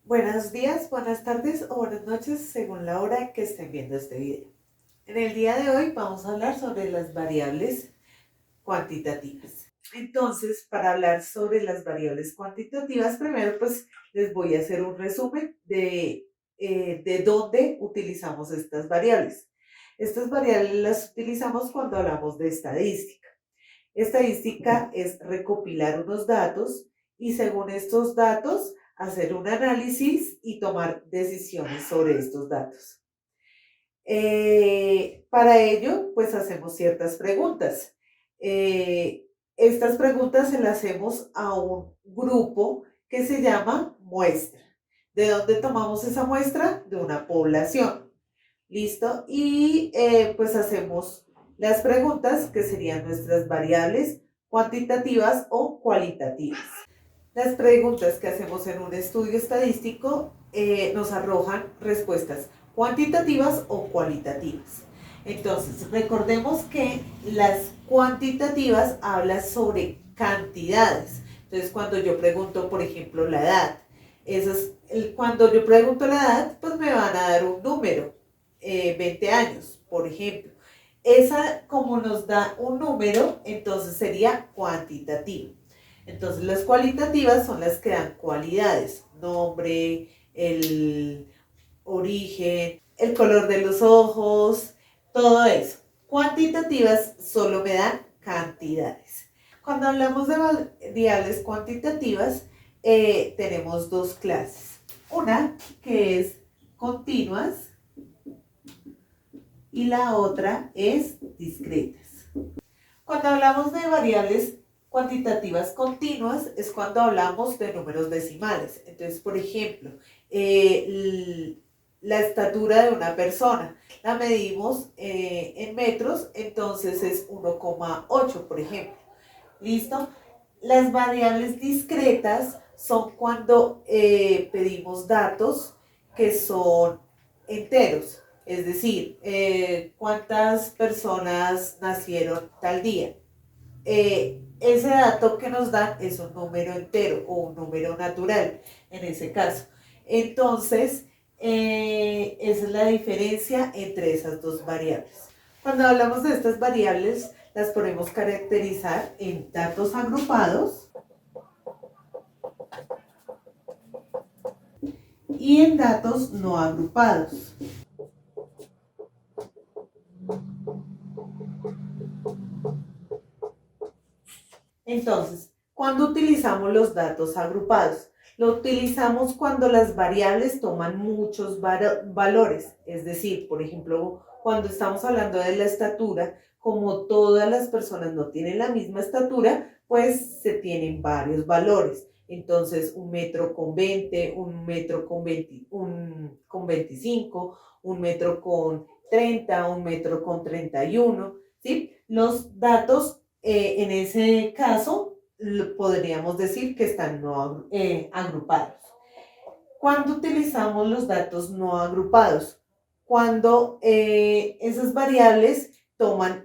Buenos días, buenas tardes o buenas noches según la hora que estén viendo este video. En el día de hoy vamos a hablar sobre las variables cuantitativas. Entonces, para hablar sobre las variables cuantitativas, primero pues les voy a hacer un resumen de dónde utilizamos estas variables. Estas variables las utilizamos cuando hablamos de estadística. Estadística es recopilar unos datos y según estos datos hacer un análisis y tomar decisiones sobre estos datos. Para ello, pues hacemos ciertas preguntas. Estas preguntas se las hacemos a un grupo que se llama muestra. ¿De dónde tomamos esa muestra? De una población. ¿Listo? Y pues hacemos las preguntas que serían nuestras variables cuantitativas o cualitativas. Las preguntas que hacemos en un estudio estadístico nos arrojan respuestas cuantitativas o cualitativas. Entonces, recordemos que las cuantitativas hablan sobre cantidades. Entonces, cuando yo pregunto, por ejemplo, la edad, cuando yo pregunto la edad, pues me van a dar un número, 20 años, por ejemplo. Esa, como nos da un número, entonces sería cuantitativa. Entonces, las cualitativas son las que dan cualidades, nombre, el origen, el color de los ojos, todo eso. Cuantitativas solo me dan cantidades. Cuando hablamos de variables cuantitativas, tenemos dos clases. Una que es continuas y la otra es discretas. Cuando hablamos de variables cuantitativas continuas es cuando hablamos de números decimales. Entonces, por ejemplo, la estatura de una persona la medimos en metros, entonces es 1,8, por ejemplo. ¿Listo? Las variables discretas son cuando pedimos datos que son enteros, es decir, cuántas personas nacieron tal día. Ese dato que nos dan es un número entero o un número natural en ese caso. Entonces, esa es la diferencia entre esas dos variables. Cuando hablamos de estas variables, las podemos caracterizar en datos agrupados y en datos no agrupados. Entonces, ¿cuándo utilizamos los datos agrupados? Lo utilizamos cuando las variables toman muchos valores, es decir, por ejemplo, cuando estamos hablando de la estatura, como todas las personas no tienen la misma estatura, pues se tienen varios valores. Entonces, 1 metro con 20, 1 metro con 25, 1 metro con 30, 1 metro con 31, ¿sí? Los datos en ese caso, podríamos decir que están no agrupados. ¿Cuándo utilizamos los datos no agrupados? Cuando esas variables toman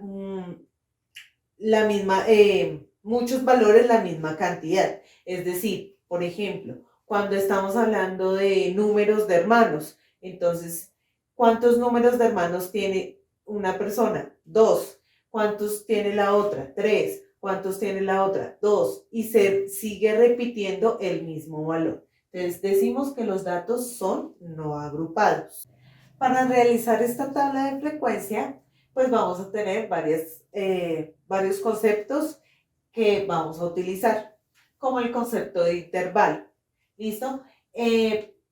muchos valores, la misma cantidad. Es decir, por ejemplo, cuando estamos hablando de números de hermanos, entonces, ¿cuántos números de hermanos tiene una persona? Dos. ¿Cuántos tiene la otra? Tres. ¿Cuántos tiene la otra? Dos. Y se sigue repitiendo el mismo valor. Entonces, decimos que los datos son no agrupados. Para realizar esta tabla de frecuencia, pues vamos a tener varios conceptos que vamos a utilizar, como el concepto de intervalo. ¿Listo?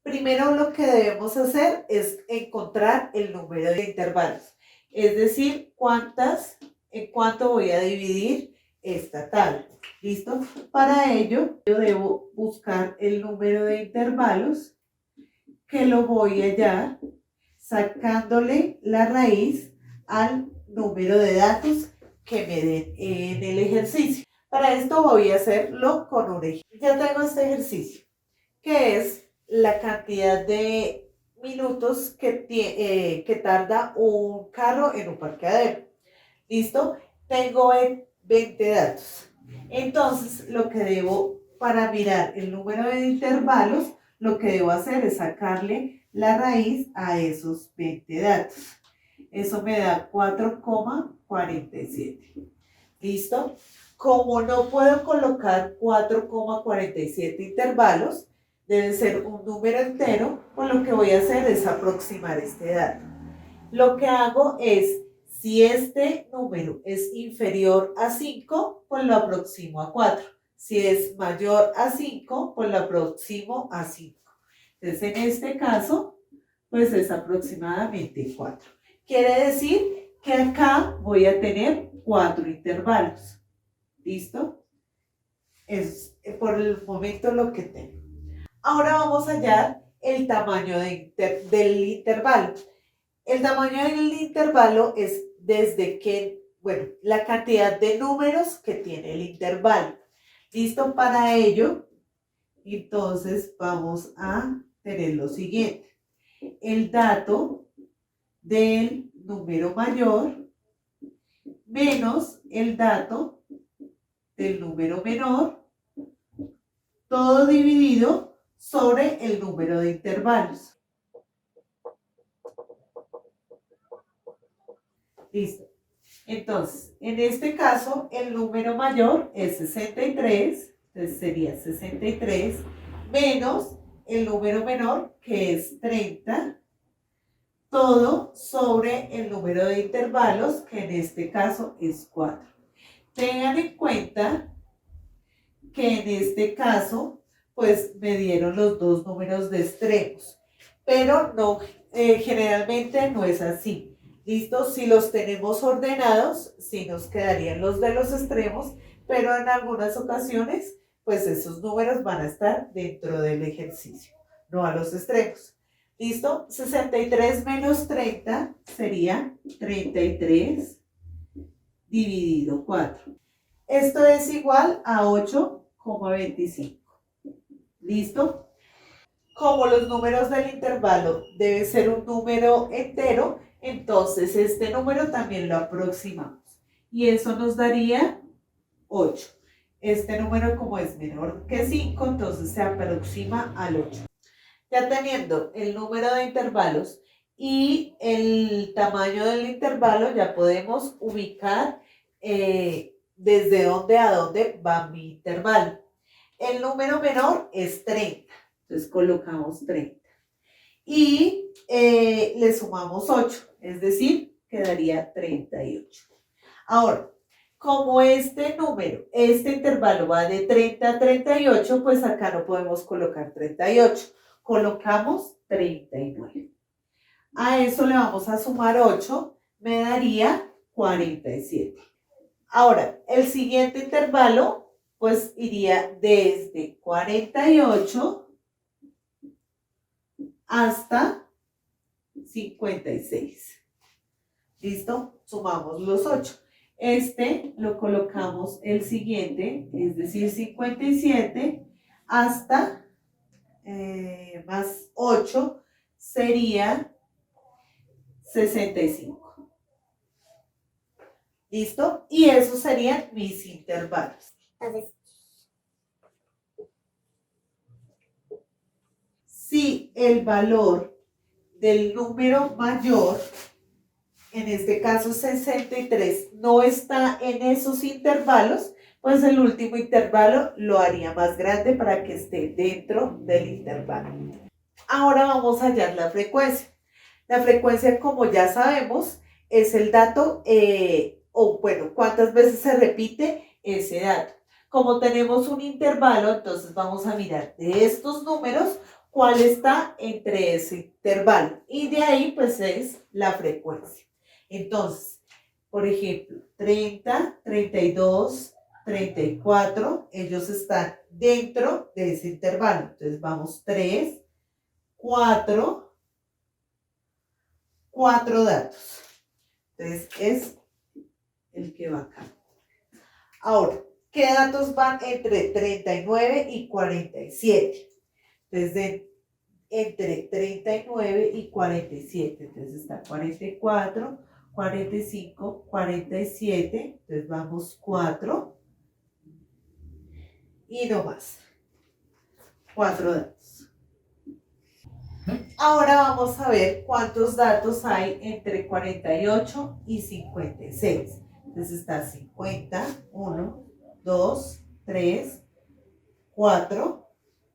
Primero lo que debemos hacer es encontrar el número de intervalos, es decir, en cuánto voy a dividir esta tabla. ¿Listo? Para ello, yo debo buscar el número de intervalos que lo voy a hallar sacándole la raíz al número de datos que me den en el ejercicio. Para esto voy a hacerlo con un ejemplo. Ya tengo este ejercicio, que es la cantidad de minutos que tarda un carro en un parqueadero. ¿Listo? Tengo 20 datos. Entonces, lo que debo para mirar el número de intervalos, lo que debo hacer es sacarle la raíz a esos 20 datos. Eso me da 4,47. ¿Listo? Como no puedo colocar 4,47 intervalos, debe ser un número entero, pues lo que voy a hacer es aproximar este dato. Lo que hago es, si este número es inferior a 5, pues lo aproximo a 4. Si es mayor a 5, pues lo aproximo a 5. Entonces, en este caso, pues es aproximadamente 4. Quiere decir que acá voy a tener 4 intervalos. ¿Listo? Es por el momento lo que tengo. Ahora vamos a hallar el tamaño del intervalo. El tamaño del intervalo es desde que, bueno, la cantidad de números que tiene el intervalo. ¿Listo? Para ello, entonces vamos a tener lo siguiente. El dato del número mayor menos el dato del número menor, todo dividido sobre el número de intervalos. Listo. Entonces, en este caso, el número mayor es 63, entonces sería 63 menos el número menor, que es 30, todo sobre el número de intervalos, que en este caso es 4. Tengan en cuenta que en este caso, pues me dieron los dos números de extremos, pero no, generalmente no es así. ¿Listo? Si los tenemos ordenados, sí nos quedarían los de los extremos, pero en algunas ocasiones, pues esos números van a estar dentro del ejercicio, no a los extremos. ¿Listo? 63 menos 30 sería 33 dividido 4. Esto es igual a 8,25. ¿Listo? Como los números del intervalo debe ser un número entero, entonces este número también lo aproximamos. Y eso nos daría 8. Este número, como es menor que 5, entonces se aproxima al 8. Ya teniendo el número de intervalos y el tamaño del intervalo, ya podemos ubicar desde dónde a dónde va mi intervalo. El número menor es 30, entonces colocamos 30. Y le sumamos 8, es decir, quedaría 38. Ahora, como este intervalo va de 30 a 38, pues acá no podemos colocar 38. Colocamos 39. A eso le vamos a sumar 8, me daría 47. Ahora, el siguiente intervalo, pues iría desde 48 hasta 56. ¿Listo? Sumamos los 8. Este lo colocamos el siguiente, es decir, 57 hasta más 8 sería 65. ¿Listo? Y esos serían mis intervalos. Entonces, si el valor del número mayor, en este caso 63, no está en esos intervalos, pues el último intervalo lo haría más grande para que esté dentro del intervalo. Ahora vamos a hallar la frecuencia. La frecuencia, como ya sabemos, es el dato, cuántas veces se repite ese dato. Como tenemos un intervalo, entonces vamos a mirar de estos números cuál está entre ese intervalo. Y de ahí, pues, es la frecuencia. Entonces, por ejemplo, 30, 32, 34, ellos están dentro de ese intervalo. Entonces, vamos 3, 4 datos. Entonces, es el que va acá. Ahora, ¿qué datos van entre 39 y 47? Entonces, entre 39 y 47. Entonces, está 44, 45, 47. Entonces, vamos 4 y no más. 4 datos. Ahora vamos a ver cuántos datos hay entre 48 y 56. Entonces está 50, 1, 2, 3, 4,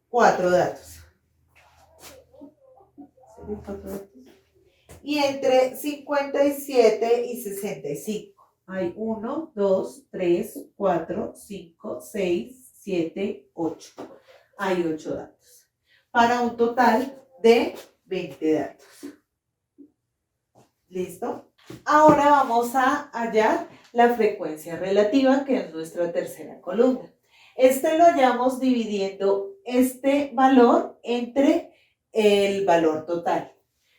4 datos. Y entre 57 y 65 hay 1, 2, 3, 4, 5, 6, 7, 8. Hay 8 datos. Para un total de 20 datos. ¿Listo? Ahora vamos a hallar la frecuencia relativa, que es nuestra tercera columna. Lo hallamos dividiendo este valor entre el valor total.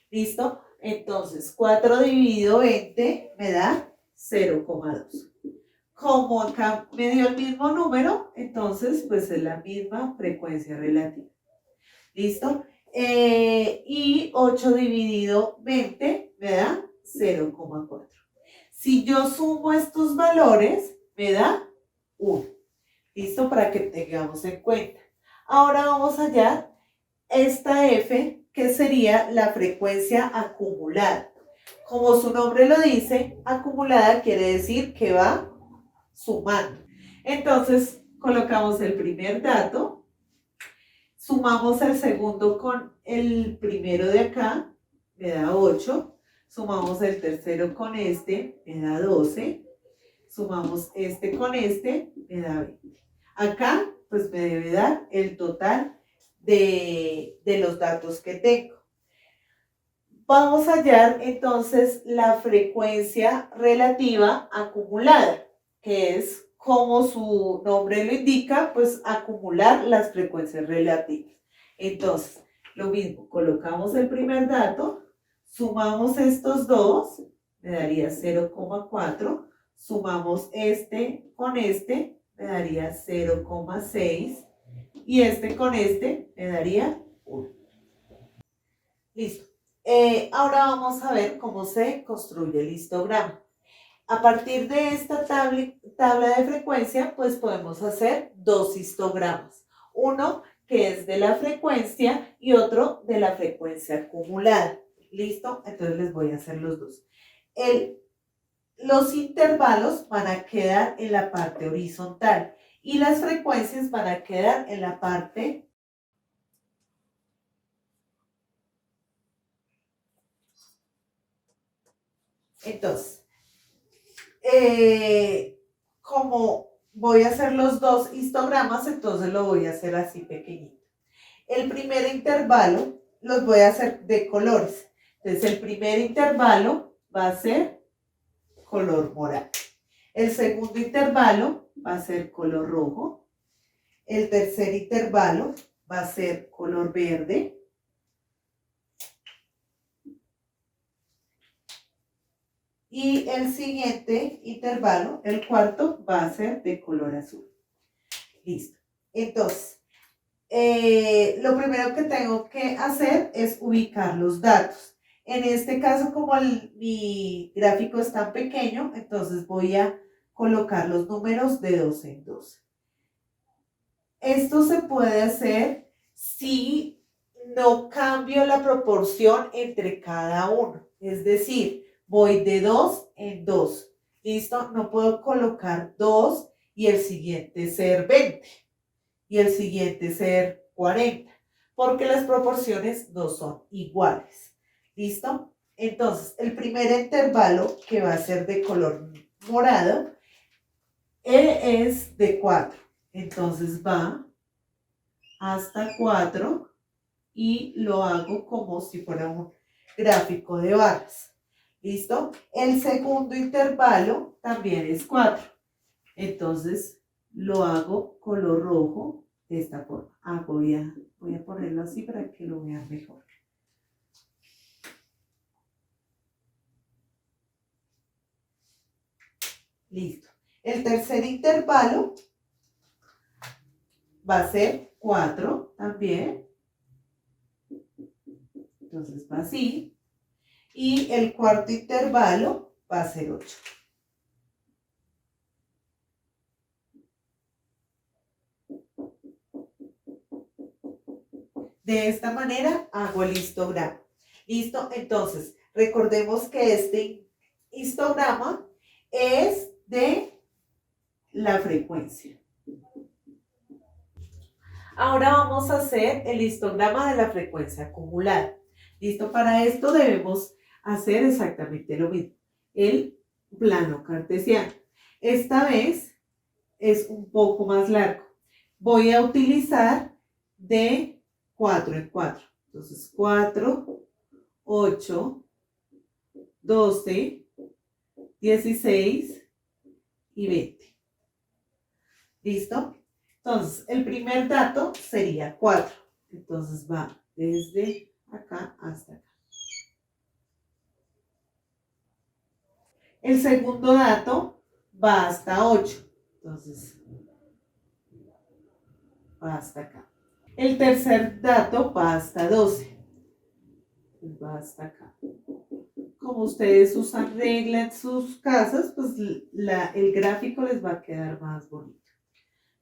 ¿Listo? Entonces, 4 dividido 20 me da 0,2. Como acá me dio el mismo número, entonces pues es la misma frecuencia relativa. ¿Listo? Y 8 dividido 20 me da 0,4. Si yo sumo estos valores, me da 1. ¿Listo? Para que tengamos en cuenta. Ahora vamos a hallar esta F, que sería la frecuencia acumulada. Como su nombre lo dice, acumulada quiere decir que va sumando. Entonces, colocamos el primer dato, sumamos el segundo con el primero de acá, me da 8. Sumamos el tercero con este, me da 12. Sumamos este con este, me da 20. Acá, pues me debe dar el total de los datos que tengo. Vamos a hallar entonces la frecuencia relativa acumulada, que es, como su nombre lo indica, pues acumular las frecuencias relativas. Entonces, lo mismo, colocamos el primer dato, sumamos estos dos, me daría 0,4, sumamos este con este, me daría 0,6, y este con este me daría 1. Listo. Ahora vamos a ver cómo se construye el histograma. A partir de esta tabla de frecuencia, pues podemos hacer dos histogramas. Uno que es de la frecuencia y otro de la frecuencia acumulada. ¿Listo? Entonces les voy a hacer los dos. Los intervalos van a quedar en la parte horizontal y las frecuencias van a quedar en la parte. Entonces, como voy a hacer los dos histogramas, entonces lo voy a hacer así pequeñito. El primer intervalo los voy a hacer de colores. Entonces, el primer intervalo va a ser color morado. El segundo intervalo va a ser color rojo. El tercer intervalo va a ser color verde. Y el siguiente intervalo, el cuarto, va a ser de color azul. Listo. Entonces, lo primero que tengo que hacer es ubicar los datos. En este caso, como mi gráfico es tan pequeño, entonces voy a colocar los números de 12 en 12. Esto se puede hacer si no cambio la proporción entre cada uno. Es decir, voy de 2 en 2. ¿Listo? No puedo colocar 2 y el siguiente ser 20 y el siguiente ser 40, porque las proporciones no son iguales. ¿Listo? Entonces, el primer intervalo, que va a ser de color morado, es de 4. Entonces va hasta 4 y lo hago como si fuera un gráfico de barras. ¿Listo? El segundo intervalo también es 4. Entonces lo hago color rojo de esta forma. Voy a ponerlo así para que lo vean mejor. Listo. El tercer intervalo va a ser 4 también. Entonces va así. Y el cuarto intervalo va a ser 8. De esta manera hago el histograma. ¿Listo? Entonces, recordemos que este histograma es de la frecuencia. Ahora vamos a hacer el histograma de la frecuencia acumulada. ¿Listo? Para esto debemos hacer exactamente lo mismo. El plano cartesiano. Esta vez es un poco más largo. Voy a utilizar de 4 en 4. Entonces, 4, 8, 12, 16 y 20. ¿Listo? Entonces, el primer dato sería 4. Entonces, va desde acá hasta acá. El segundo dato va hasta 8. Entonces, va hasta acá. El tercer dato va hasta 12. Pues va hasta acá. Como ustedes usan regla en sus casas, pues el gráfico les va a quedar más bonito.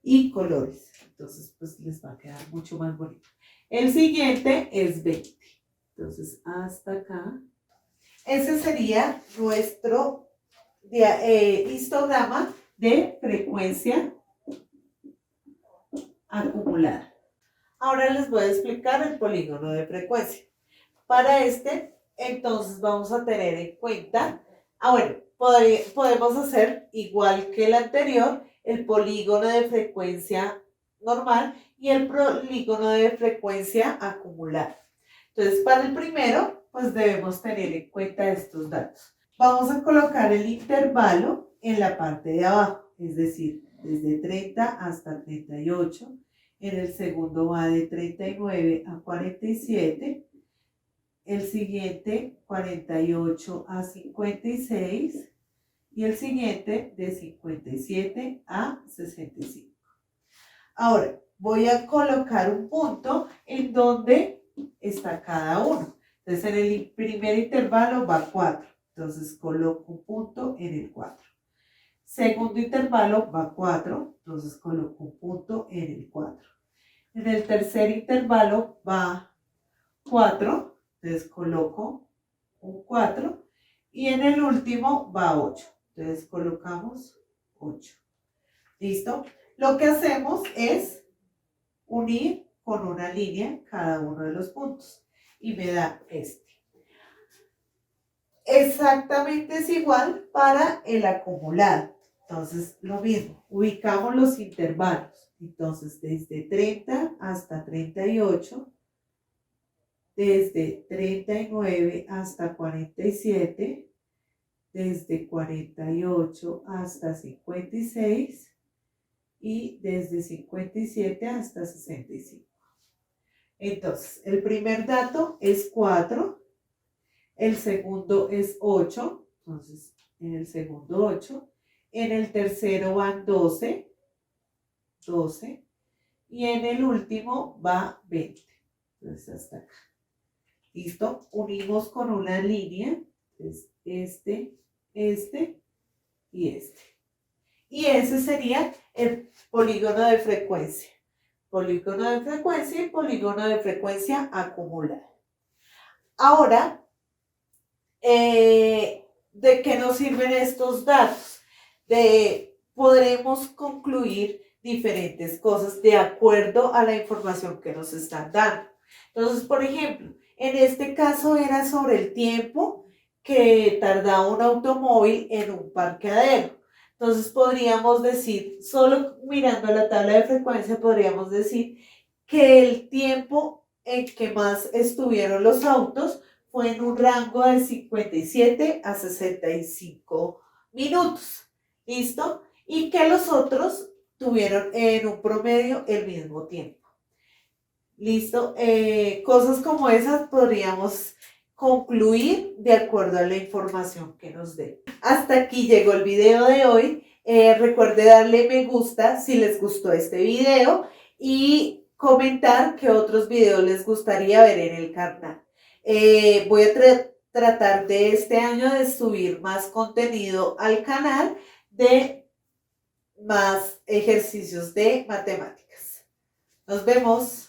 Y colores. Entonces, pues les va a quedar mucho más bonito. El siguiente es 20. Entonces, hasta acá. Ese sería nuestro histograma de frecuencia acumulada. Ahora les voy a explicar el polígono de frecuencia. Para este, entonces vamos a tener en cuenta, bueno, podemos hacer igual que el anterior, el polígono de frecuencia normal y el polígono de frecuencia acumulada. Entonces, para el primero, pues debemos tener en cuenta estos datos. Vamos a colocar el intervalo en la parte de abajo, es decir, desde 30 hasta 38. En el segundo va de 39 a 47. El siguiente 48 a 56 y el siguiente de 57 a 65. Ahora, voy a colocar un punto en donde está cada uno. Entonces, en el primer intervalo va 4. Entonces, coloco un punto en el 4. Segundo intervalo va 4. Entonces, coloco un punto en el 4. En el tercer intervalo va 4. Entonces coloco un 4 y en el último va 8. Entonces colocamos 8. ¿Listo? Lo que hacemos es unir con una línea cada uno de los puntos y me da este. Exactamente es igual para el acumulado. Entonces lo mismo, ubicamos los intervalos. Entonces desde 30 hasta 38. Desde 39 hasta 47, desde 48 hasta 56 y desde 57 hasta 65. Entonces, el primer dato es 4, el segundo es 8, entonces en el segundo 8, en el tercero van 12, y en el último va 20. Entonces, hasta acá. ¿Listo? Unimos con una línea, es este y este. Y ese sería el polígono de frecuencia. Polígono de frecuencia y polígono de frecuencia acumulada. Ahora, ¿de qué nos sirven estos datos? Podremos concluir diferentes cosas de acuerdo a la información que nos están dando. Entonces, por ejemplo, en este caso era sobre el tiempo que tardaba un automóvil en un parqueadero. Entonces podríamos decir, solo mirando la tabla de frecuencia, podríamos decir que el tiempo en que más estuvieron los autos fue en un rango de 57 a 65 minutos. ¿Listo? Y que los otros tuvieron en un promedio el mismo tiempo. ¿Listo? Cosas como esas podríamos concluir de acuerdo a la información que nos dé. Hasta aquí llegó el video de hoy. Recuerde darle me gusta si les gustó este video y comentar qué otros videos les gustaría ver en el canal. Voy a tratar de este año de subir más contenido al canal de más ejercicios de matemáticas. Nos vemos.